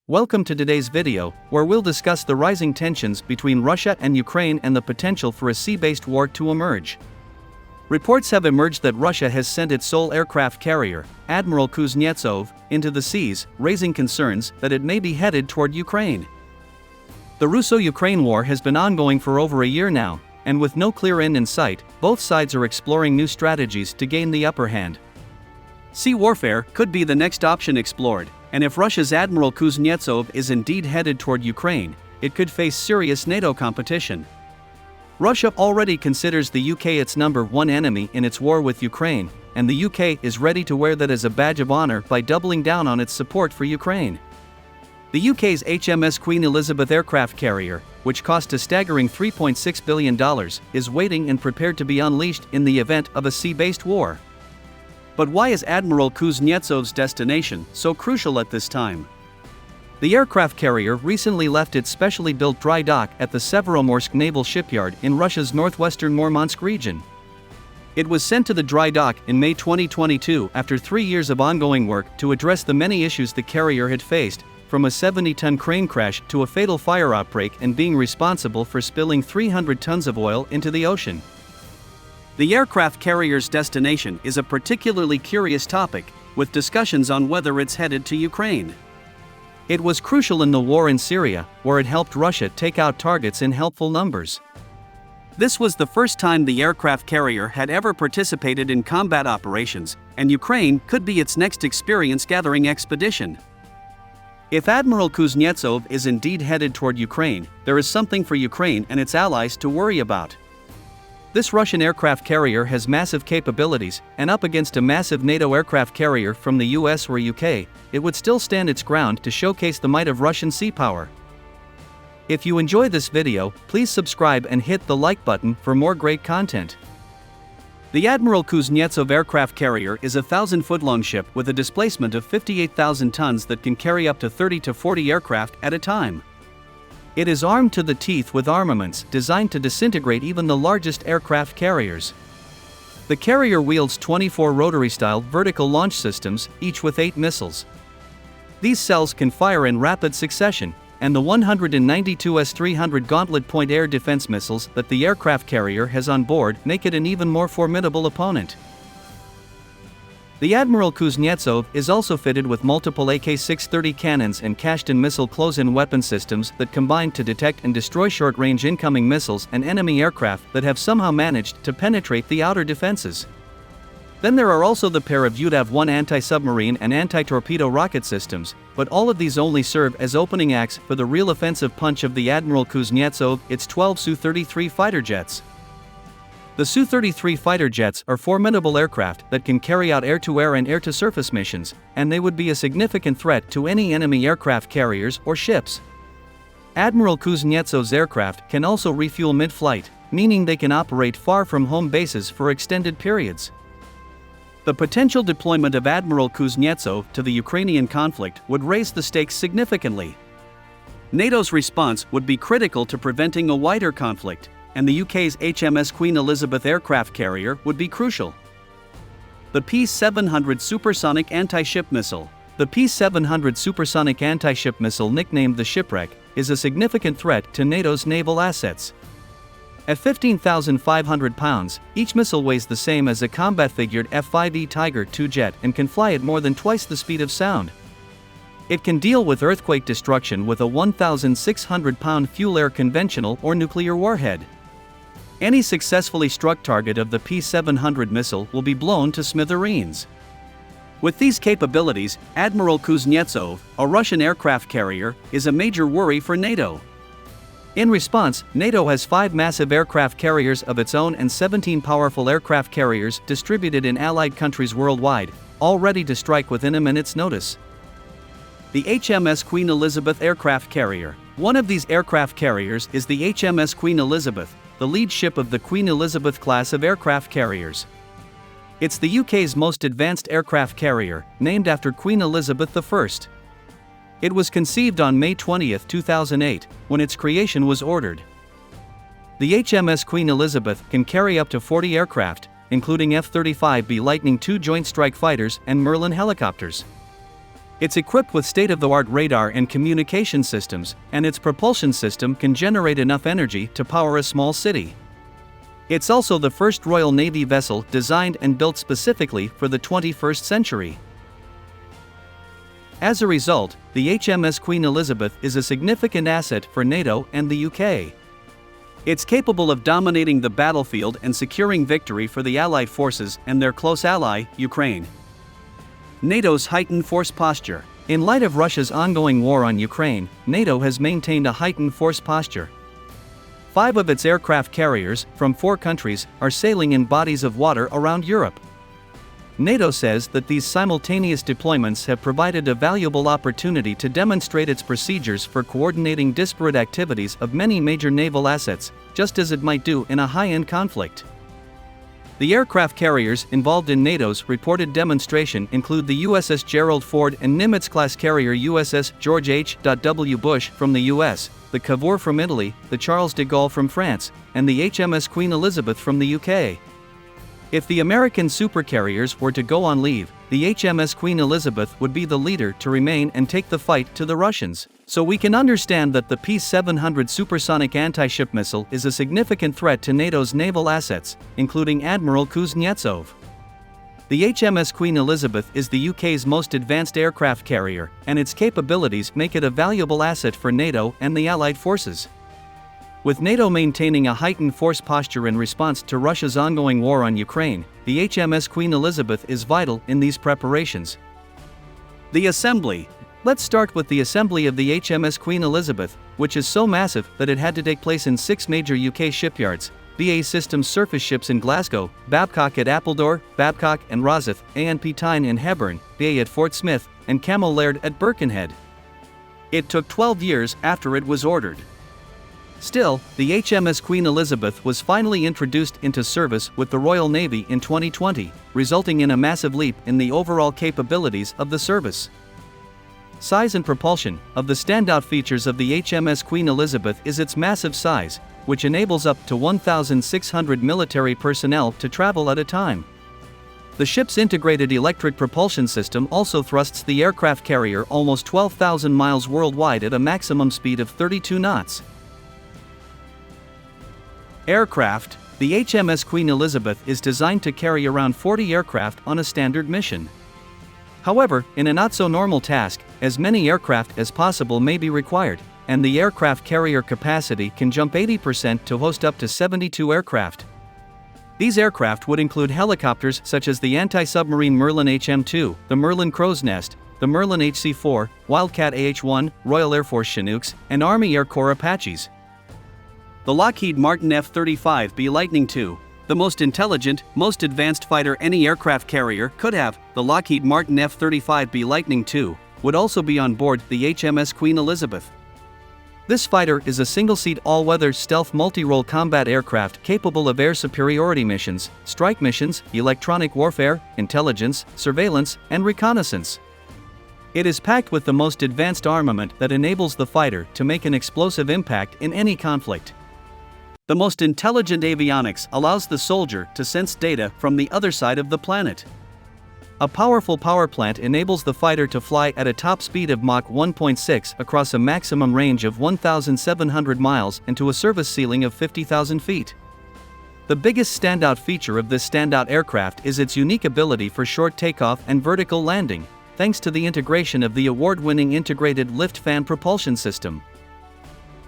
Welcome to today's video, where we'll discuss the rising tensions between Russia and Ukraine and the potential for a sea-based war to emerge. Reports have emerged that Russia has sent its sole aircraft carrier, Admiral Kuznetsov, into the seas, raising concerns that it may be headed toward Ukraine. The Russo-Ukraine war has been ongoing for over a year now, and with no clear end in sight, both sides are exploring new strategies to gain the upper hand. Sea warfare could be the next option explored, and if Russia's Admiral Kuznetsov is indeed headed toward Ukraine, it could face serious NATO competition. Russia already considers the UK its number one enemy in its war with Ukraine, and the UK is ready to wear that as a badge of honor by doubling down on its support for Ukraine. The UK's HMS Queen Elizabeth aircraft carrier, which cost a staggering $3.6 billion, is waiting and prepared to be unleashed in the event of a sea-based war. But why is Admiral Kuznetsov's destination so crucial at this time? The aircraft carrier recently left its specially built dry dock at the Severomorsk Naval Shipyard in Russia's northwestern Murmansk region. It was sent to the dry dock in May 2022 after 3 years of ongoing work to address the many issues the carrier had faced, from a 70-ton crane crash to a fatal fire outbreak and being responsible for spilling 300 tons of oil into the ocean. The aircraft carrier's destination is a particularly curious topic, with discussions on whether it's headed to Ukraine. It was crucial in the war in Syria, where it helped Russia take out targets in helpful numbers. This was the first time the aircraft carrier had ever participated in combat operations, and Ukraine could be its next experience-gathering expedition. If Admiral Kuznetsov is indeed headed toward Ukraine, there is something for Ukraine and its allies to worry about. This Russian aircraft carrier has massive capabilities, and up against a massive NATO aircraft carrier from the US or UK, it would still stand its ground to showcase the might of Russian sea power. If you enjoy this video, please subscribe and hit the like button for more great content. The Admiral Kuznetsov aircraft carrier is a 1,000-foot-long ship with a displacement of 58,000 tons that can carry up to 30 to 40 aircraft at a time. It is armed to the teeth with armaments designed to disintegrate even the largest aircraft carriers. The carrier wields 24 rotary-style vertical launch systems, each with 8 missiles. These cells can fire in rapid succession, and the 192 S-300 Gauntlet point air defense missiles that the aircraft carrier has on board make it an even more formidable opponent. The Admiral Kuznetsov is also fitted with multiple AK-630 cannons and cached-in missile close-in weapon systems that combine to detect and destroy short-range incoming missiles and enemy aircraft that have somehow managed to penetrate the outer defenses. Then there are also the pair of UDAV-1 anti-submarine and anti-torpedo rocket systems, but all of these only serve as opening acts for the real offensive punch of the Admiral Kuznetsov, its 12 Su-33 fighter jets. The Su-33 fighter jets are formidable aircraft that can carry out air-to-air and air-to-surface missions, and they would be a significant threat to any enemy aircraft carriers or ships. Admiral Kuznetsov's aircraft can also refuel mid-flight, meaning they can operate far from home bases for extended periods. The potential deployment of Admiral Kuznetsov to the Ukrainian conflict would raise the stakes significantly. NATO's response would be critical to preventing a wider conflict, and the UK's HMS Queen Elizabeth aircraft carrier would be crucial. The P-700 supersonic anti-ship missile. The P-700 supersonic anti-ship missile, nicknamed the Shipwreck, is a significant threat to NATO's naval assets. At 15,500 pounds, each missile weighs the same as a combat-figured F-5E Tiger II jet and can fly at more than twice the speed of sound. It can deal with earthquake destruction with a 1,600-pound fuel-air conventional or nuclear warhead. Any successfully struck target of the P-700 missile will be blown to smithereens. With these capabilities, Admiral Kuznetsov, a Russian aircraft carrier, is a major worry for NATO. In response, NATO has 5 massive aircraft carriers of its own and 17 powerful aircraft carriers distributed in allied countries worldwide, all ready to strike within a minute's notice. The HMS Queen Elizabeth aircraft carrier. One of these aircraft carriers is the HMS Queen Elizabeth, the lead ship of the Queen Elizabeth class of aircraft carriers. It's the UK's most advanced aircraft carrier, named after Queen Elizabeth I. It was conceived on May 20, 2008, when its creation was ordered. The HMS Queen Elizabeth can carry up to 40 aircraft, including F-35B Lightning II Joint Strike Fighters and Merlin helicopters. It's equipped with state-of-the-art radar and communication systems, and its propulsion system can generate enough energy to power a small city. It's also the first Royal Navy vessel designed and built specifically for the 21st century. As a result, the HMS Queen Elizabeth is a significant asset for NATO and the UK. It's capable of dominating the battlefield and securing victory for the Allied forces and their close ally, Ukraine. NATO's heightened force posture. In light of Russia's ongoing war on Ukraine, NATO has maintained a heightened force posture. 5 of its aircraft carriers, from 4 countries, are sailing in bodies of water around Europe. NATO says that these simultaneous deployments have provided a valuable opportunity to demonstrate its procedures for coordinating disparate activities of many major naval assets, just as it might do in a high-end conflict. The aircraft carriers involved in NATO's reported demonstration include the USS Gerald Ford and Nimitz-class carrier USS George H.W. Bush from the US, the Cavour from Italy, the Charles de Gaulle from France, and the HMS Queen Elizabeth from the UK. If the American supercarriers were to go on leave, the HMS Queen Elizabeth would be the leader to remain and take the fight to the Russians. So we can understand that the P-700 supersonic anti-ship missile is a significant threat to NATO's naval assets, including Admiral Kuznetsov. The HMS Queen Elizabeth is the UK's most advanced aircraft carrier, and its capabilities make it a valuable asset for NATO and the Allied forces. With NATO maintaining a heightened force posture in response to Russia's ongoing war on Ukraine, the HMS Queen Elizabeth is vital in these preparations. The assembly. Let's start with the assembly of the HMS Queen Elizabeth, which is so massive that it had to take place in 6 major UK shipyards: BAE Systems surface ships in Glasgow, Babcock at Appledore, Babcock and Rosyth, A&P Tyne in Hebburn, BAE at Fort Smith, and Camel Laird at Birkenhead. It took 12 years after it was ordered. Still, the HMS Queen Elizabeth was finally introduced into service with the Royal Navy in 2020, resulting in a massive leap in the overall capabilities of the service. Size and propulsion. Of the standout features of the HMS Queen Elizabeth is its massive size, which enables up to 1,600 military personnel to travel at a time. The ship's integrated electric propulsion system also thrusts the aircraft carrier almost 12,000 miles worldwide at a maximum speed of 32 knots. Aircraft. The HMS Queen Elizabeth is designed to carry around 40 aircraft on a standard mission. However, in a not-so-normal task, as many aircraft as possible may be required, and the aircraft carrier capacity can jump 80% to host up to 72 aircraft. These aircraft would include helicopters such as the anti-submarine Merlin HM-2, the Merlin Crow's Nest, the Merlin HC-4, Wildcat AH-1, Royal Air Force Chinooks, and Army Air Corps Apaches. The Lockheed Martin F-35B Lightning II, the most intelligent, most advanced fighter any aircraft carrier could have. The Lockheed Martin F-35B Lightning II would also be on board the HMS Queen Elizabeth. This fighter is a single-seat all-weather stealth multi-role combat aircraft capable of air superiority missions, strike missions, electronic warfare, intelligence, surveillance, and reconnaissance. It is packed with the most advanced armament that enables the fighter to make an explosive impact in any conflict. The most intelligent avionics allows the soldier to sense data from the other side of the planet. A powerful power plant enables the fighter to fly at a top speed of Mach 1.6 across a maximum range of 1,700 miles and to a service ceiling of 50,000 feet. The biggest standout feature of this standout aircraft is its unique ability for short takeoff and vertical landing, thanks to the integration of the award-winning integrated lift-fan propulsion system.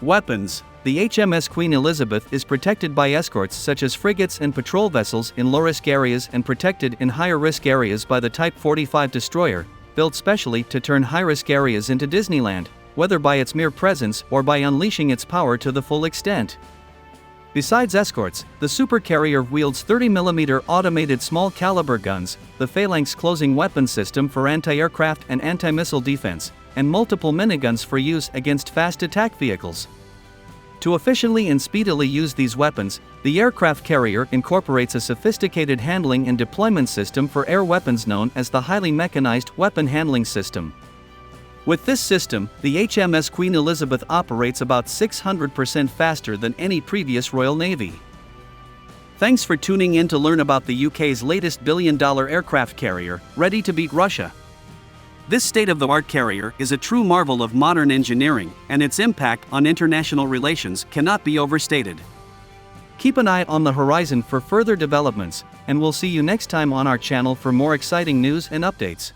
Weapons. The HMS Queen Elizabeth is protected by escorts such as frigates and patrol vessels in low-risk areas and protected in higher-risk areas by the Type 45 destroyer, built specially to turn high-risk areas into Disneyland, whether by its mere presence or by unleashing its power to the full extent. Besides escorts, the supercarrier wields 30mm automated small-caliber guns, the Phalanx closing weapon system for anti-aircraft and anti-missile defense, and multiple miniguns for use against fast attack vehicles. To efficiently and speedily use these weapons, the aircraft carrier incorporates a sophisticated handling and deployment system for air weapons known as the Highly Mechanized Weapon Handling System. With this system, the HMS Queen Elizabeth operates about 600% faster than any previous Royal Navy. Thanks for tuning in to learn about the UK's latest billion-dollar aircraft carrier, ready to beat Russia. This state-of-the-art carrier is a true marvel of modern engineering, and its impact on international relations cannot be overstated. Keep an eye on the horizon for further developments, and we'll see you next time on our channel for more exciting news and updates.